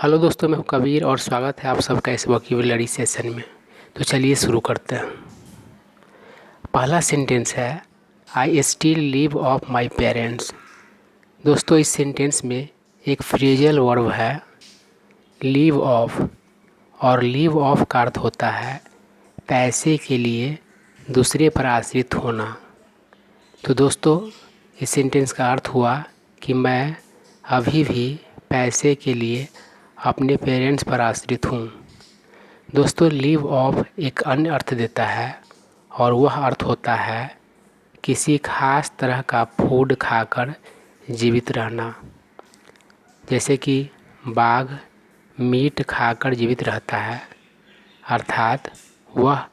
Hello दोस्तों, मैं हूं कबीर और स्वागत है आप सबका इस वोकैबुलरी सेशन में। तो चलिए शुरू करते हैं। पहला सेंटेंस है I still live of my parents. दोस्तों, इस सेंटेंस में एक फ्रेजल वर्ब है लिव ऑफ, और लिव ऑफ का अर्थ होता है पैसे के लिए दूसरे पर आश्रित होना। तो दोस्तों, इस सेंटेंस का अर्थ हुआ कि मैं अभी भी पैसे के लिए अपने पेरेंट्स पर आश्रित हूँ। दोस्तों, लिव ऑफ एक अन्य अर्थ देता है और वह अर्थ होता है किसी खास तरह का फूड खाकर जीवित रहना। जैसे कि बाघ मीट खाकर जीवित रहता है, अर्थात वह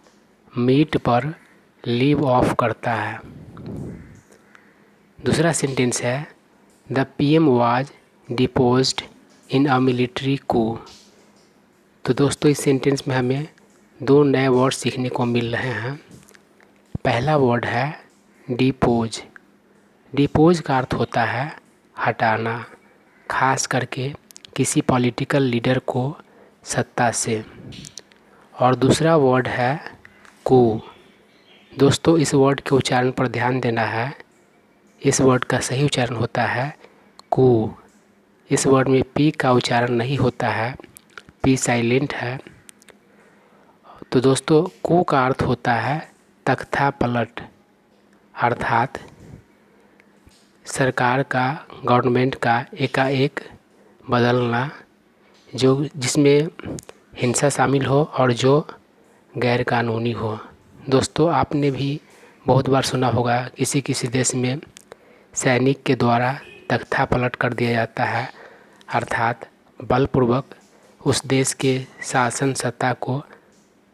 मीट पर लिव ऑफ करता है। दूसरा सेंटेंस है the PM was deposed in a military coup. तो दोस्तों, इस सेंटेंस में हमें दो नए वर्ड सीखने को मिल रहे हैं। पहला वर्ड है डिपोज। डिपोज का अर्थ होता है हटाना, खास करके किसी पॉलिटिकल लीडर को सत्ता से। और दूसरा वर्ड है कू। दोस्तों, इस वर्ड के उच्चारण पर ध्यान देना है। इस वर्ड का सही उच्चारण होता है कू। इस वर्ड में पी का उच्चारण नहीं होता है, पी साइलेंट है। तो दोस्तों, कू का अर्थ होता है तख्ता पलट, अर्थात सरकार का, गवर्नमेंट का एकाएक बदलना, जिसमें हिंसा शामिल हो और जो गैर कानूनी हो। दोस्तों, आपने भी बहुत बार सुना होगा किसी किसी देश में सैनिक के द्वारा तख्ता पलट कर दिया जाता है, अर्थात बलपूर्वक उस देश के शासन सत्ता को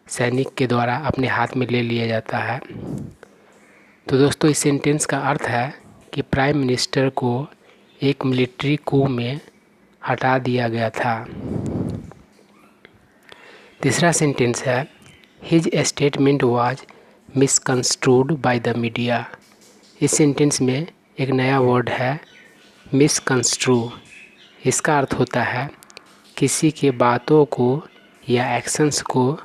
सैनिक के द्वारा अपने हाथ में ले लिया जाता है। तो दोस्तों, इस सेंटेंस का अर्थ है कि प्राइम मिनिस्टर को एक मिलिट्री कू में हटा दिया गया था। तीसरा सेंटेंस है his statement was misconstrued by the media. इस सेंटेंस में एक नया वर्ड है मिसकंस्ट्रू। इसका अर्थ होता है किसी के बातों को या एक्शंस को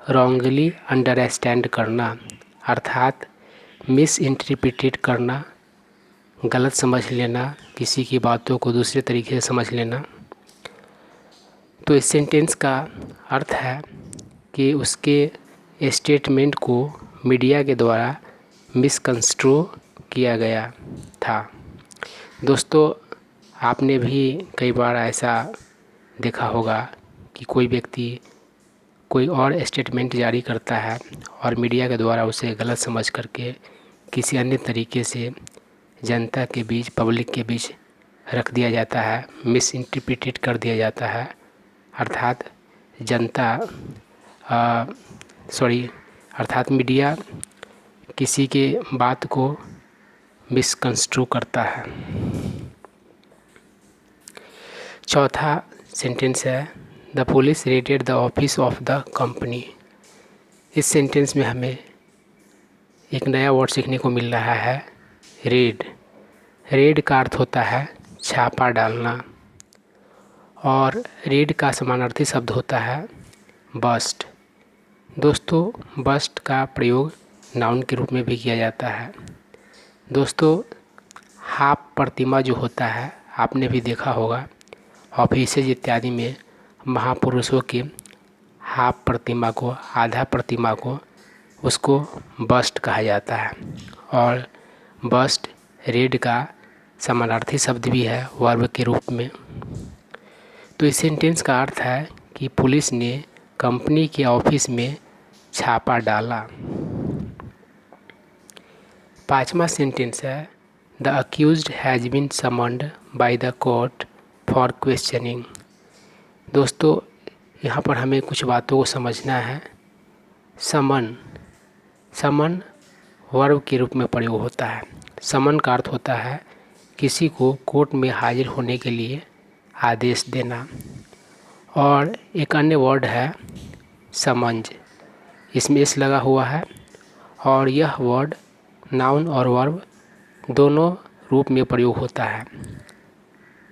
रॉन्गली अंडरस्टैंड करना, अर्थात मिस इंटरप्रिटेट करना, गलत समझ लेना, किसी की बातों को दूसरे तरीके से समझ लेना। तो इस सेंटेंस का अर्थ है कि उसके स्टेटमेंट को मीडिया के द्वारा मिसकंस्ट्रू किया गया था। दोस्तों, आपने भी कई बार ऐसा देखा होगा कि कोई व्यक्ति कोई और स्टेटमेंट जारी करता है और मीडिया के द्वारा उसे गलत समझ करके किसी अन्य तरीके से जनता के बीच, पब्लिक के बीच रख दिया जाता है, मिस इंटरप्रिटेट कर दिया जाता है, अर्थात अर्थात मीडिया किसी के बात को मिसकंस्ट्रू करता है। चौथा सेंटेंस है the police raided the office of the company. इस सेंटेंस में हमें एक नया वर्ड सीखने को मिल रहा है रेड। रेड का अर्थ होता है छापा डालना, और रेड का समानार्थी शब्द होता है बस्ट। दोस्तों, बस्ट का प्रयोग नाउन के रूप में भी किया जाता है। दोस्तों, हाफ प्रतिमा जो होता है आपने भी देखा होगा, ऑफिसेज इत्यादि में महापुरुषों के हाफ प्रतिमा को, आधा प्रतिमा को, उसको बस्ट कहा जाता है। और बस्ट रेड का समानार्थी शब्द भी है वर्ब के रूप में। तो इस सेंटेंस का अर्थ है कि पुलिस ने कंपनी के ऑफिस में छापा डाला। पांचवा सेंटेंस है the accused has been summoned by the court for questioning. दोस्तों, यहाँ पर हमें कुछ बातों को समझना है। समन वर्ब के रूप में प्रयोग होता है। समन का अर्थ होता है किसी को कोर्ट में हाजिर होने के लिए आदेश देना। और एक अन्य वर्ड है समंज, इसमें एस लगा हुआ है, और यह वर्ड नाउन और वर्ब दोनों रूप में प्रयोग होता है।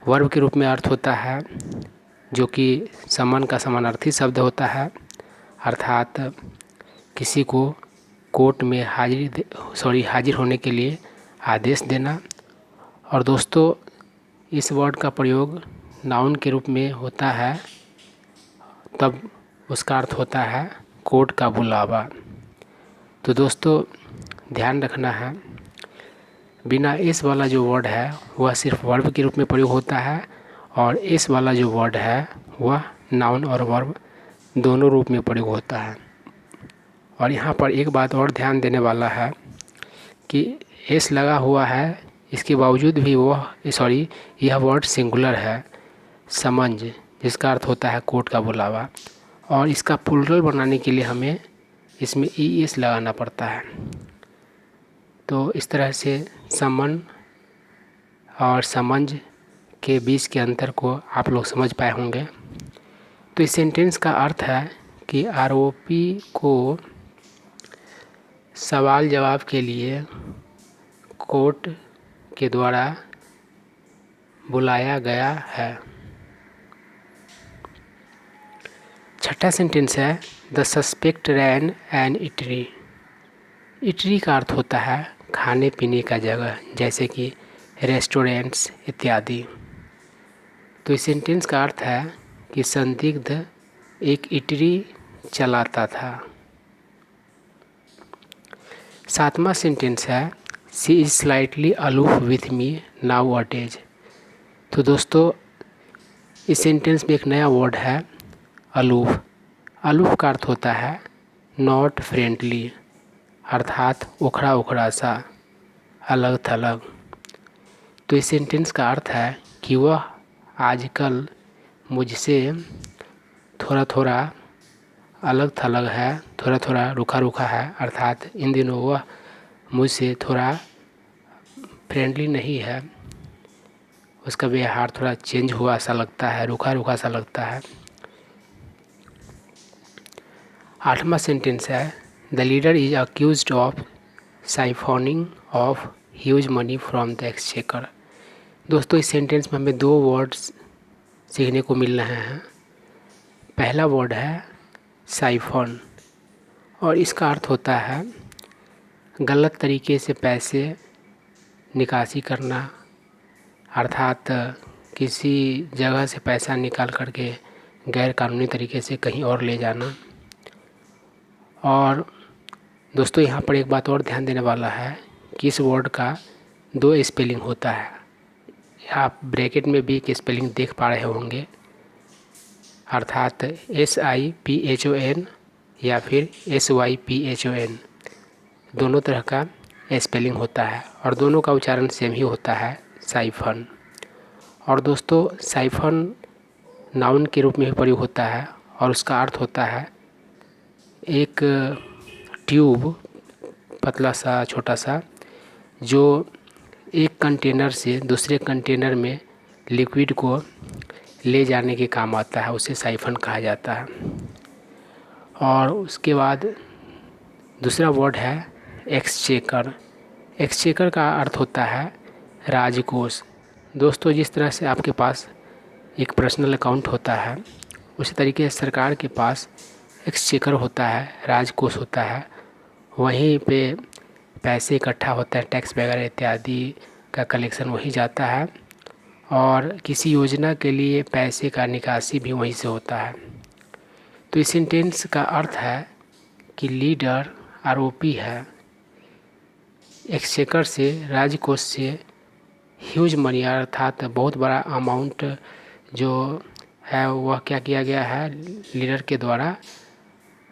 वर्ब के रूप में अर्थ होता है जो कि समन का समानार्थी शब्द होता है, अर्थात किसी को कोर्ट में हाजिर होने के लिए आदेश देना। और दोस्तों इस वर्ड का प्रयोग नाउन के रूप में होता है तब उसका अर्थ होता है कोर्ट का बुलावा। तो दोस्तों ध्यान रखना है, बिना एस वाला जो वर्ड है वह सिर्फ वर्ब के रूप में प्रयोग होता है, और एस वाला जो वर्ड है वह नाउन और वर्ब दोनों रूप में प्रयोग होता है। और यहाँ पर एक बात और ध्यान देने वाला है कि एस लगा हुआ है, इसके बावजूद भी यह वर्ड सिंगुलर है, समंज, जिसका अर्थ होता है कोर्ट का बुलावा, और इसका प्लूरल बनाने के लिए हमें इसमें ई एस लगाना पड़ता है। तो इस तरह से समन और समंज के बीच के अंतर को आप लोग समझ पाए होंगे। तो इस सेंटेंस का अर्थ है कि आरोपी को सवाल जवाब के लिए कोर्ट के द्वारा बुलाया गया है। छठा सेंटेंस है द सस्पेक्ट रैन एन इटरी। इटरी का अर्थ होता है खाने पीने का जगह, जैसे कि रेस्टोरेंट्स इत्यादि। तो इस सेंटेंस का अर्थ है कि संदिग्ध एक इटरी चलाता था। सातवां सेंटेंस है she is slightly aloof with me nowadays. तो दोस्तों इस सेंटेंस में एक नया वर्ड है अलूफ। अलूफ का अर्थ होता है नॉट फ्रेंडली, अर्थात उखड़ा उखड़ा सा, अलग थलग। तो इस सेंटेंस का अर्थ है कि वह आजकल मुझसे थोड़ा थोड़ा अलग थलग है, थोड़ा थोड़ा रूखा रूखा है, अर्थात इन दिनों वह मुझसे थोड़ा फ्रेंडली नहीं है, उसका व्यवहार थोड़ा चेंज हुआ सा लगता है, रूखा रूखा सा लगता है। आठवां सेंटेंस है the leader is accused of siphoning off huge money from the exchequer. दोस्तों इस सेंटेंस में हमें दो वर्ड्स सीखने को मिल रहे हैं। पहला वर्ड है साइफोन, और इसका अर्थ होता है गलत तरीके से पैसे निकासी करना, अर्थात किसी जगह से पैसा निकाल करके गैर कानूनी तरीके से कहीं और ले जाना। और दोस्तों यहाँ पर एक बात और ध्यान देने वाला है कि इस वर्ड का दो स्पेलिंग होता है। आप ब्रैकेट में भी एक स्पेलिंग देख पा रहे होंगे, अर्थात SIPHON या फिर SYPHON, दोनों तरह का स्पेलिंग होता है और दोनों का उच्चारण सेम ही होता है, साइफन। और दोस्तों साइफन नाउन के रूप में भी प्रयोग होता है और उसका अर्थ होता है एक ट्यूब, पतला सा छोटा सा, जो एक कंटेनर से दूसरे कंटेनर में लिक्विड को ले जाने के काम आता है, उसे साइफन कहा जाता है। और उसके बाद दूसरा वर्ड है एक्सचेकर। एक्सचेकर का अर्थ होता है राजकोष। दोस्तों जिस तरह से आपके पास एक पर्सनल अकाउंट होता है, उसी तरीके से सरकार के पास एक्सचेकर होता है, राजकोष होता है। वहीं पे पैसे इकट्ठा होता है, टैक्स वगैरह इत्यादि का कलेक्शन वहीं जाता है, और किसी योजना के लिए पैसे का निकासी भी वहीं से होता है। तो इस सेंटेंस का अर्थ है कि लीडर आरोपी है, एक्सचेकर से, राजकोष से ह्यूज मनी, अर्थात बहुत बड़ा अमाउंट जो है वह क्या किया गया है, लीडर के द्वारा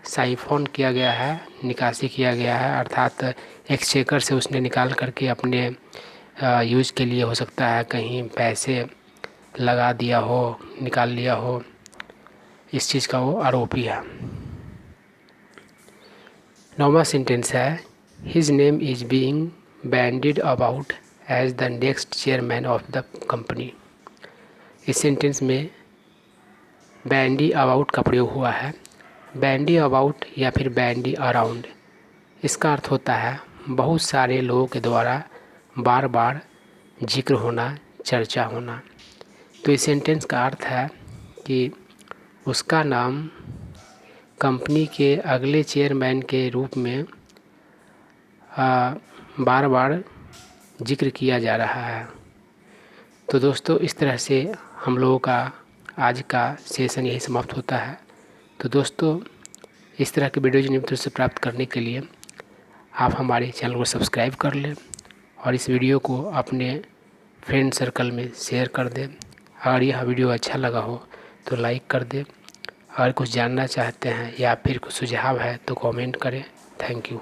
साइफोन किया गया है, निकासी किया गया है, अर्थात एक्सचेकर से उसने निकाल करके अपने यूज के लिए, हो सकता है कहीं पैसे लगा दिया हो, निकाल लिया हो, इस चीज़ का वो आरोपी है। 9वां सेंटेंस है his name is being bandied about as the next chairman of the company. इस सेंटेंस में बैंडी अबाउट का प्रयोग हुआ है। बैंडी अबाउट या फिर बैंडी अराउंड, इसका अर्थ होता है बहुत सारे लोगों के द्वारा बार बार जिक्र होना, चर्चा होना। तो इस सेंटेंस का अर्थ है कि उसका नाम कंपनी के अगले चेयरमैन के रूप में बार बार जिक्र किया जा रहा है। तो दोस्तों इस तरह से हम लोगों का आज का सेशन यही समाप्त होता है। तो दोस्तों इस तरह के वीडियोज नियमित रूप से प्राप्त करने के लिए आप हमारे चैनल को सब्सक्राइब कर लें और इस वीडियो को अपने फ्रेंड सर्कल में शेयर कर दें। अगर यह वीडियो अच्छा लगा हो तो लाइक कर दें। अगर कुछ जानना चाहते हैं या फिर कुछ सुझाव है तो कमेंट करें। Thank you.